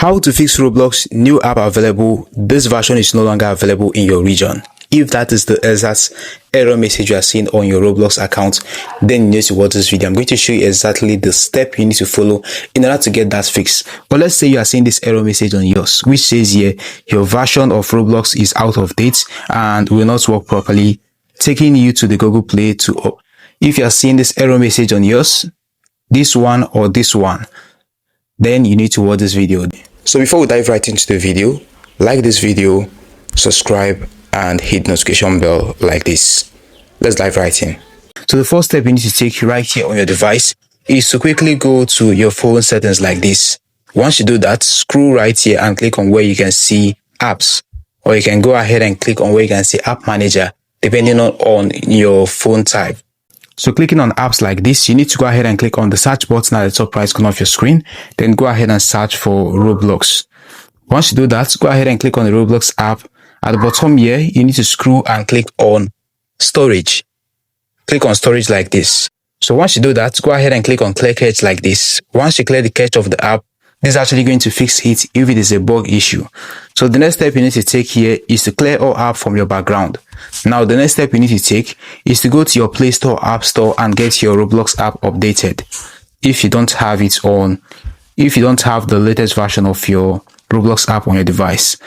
How to fix Roblox new app available. This version is no longer available in your region. If that is the exact error message you are seeing on your Roblox account, then you need to watch this video. I'm going to show you exactly the step you need to follow in order to get that fixed. But let's say you are seeing this error message on yours, which says here your version of Roblox is out of date and will not work properly, taking you to the Google Play to if you are seeing this error message on yours, this one or this one, then you need to watch this video. So before we dive right into the video, like this video, subscribe, and hit notification bell like this. Let's dive right in. So the first step you need to take right here on your device is to quickly go to your phone settings like this. Once you do that, scroll right here and click on where you can see apps, or you can go ahead and click on where you can see app manager depending on your phone type. So clicking on apps like this, you need to go ahead and click on the search button at the top right corner of your screen. Then go ahead and search for Roblox. Once you do that, go ahead and click on the Roblox app. At the bottom here, you need to scroll and click on storage. Click on storage like this. So once you do that, go ahead and click on clear cache like this. Once you clear the cache of the app, this is actually going to fix it if it is a bug issue. So the next step you need to take here is to clear all app from your background. Now the next step you need to take is to go to your Play Store, App Store and get your Roblox app updated. If you don't have the latest version of your Roblox app on your device.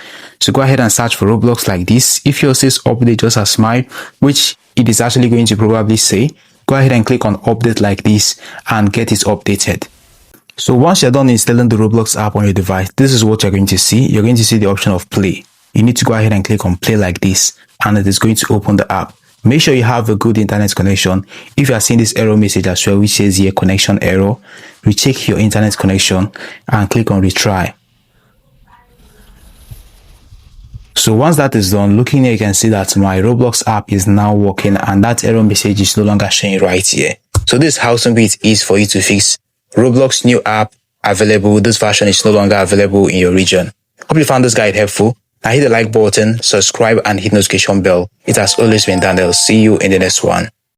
So go ahead and search for Roblox like this. If yours says update just as mine, which it is actually going to probably say, go ahead and click on update like this and get it updated. So once you're done installing the Roblox app on your device, this is what you're going to see. You're going to see the option of play. You need to go ahead and click on play like this, and it is going to open the app. Make sure you have a good internet connection. If you are seeing this error message as well, which says here connection error, recheck your internet connection and click on retry. So once that is done, looking here, you can see that my Roblox app is now working and that error message is no longer showing right here. So this is how simple it is for you to fix Roblox new app available. This version is no longer available in your region. Hope you found this guide helpful. Now hit the like button, subscribe, and hit notification bell. It has always been Daniel. See you in the next one.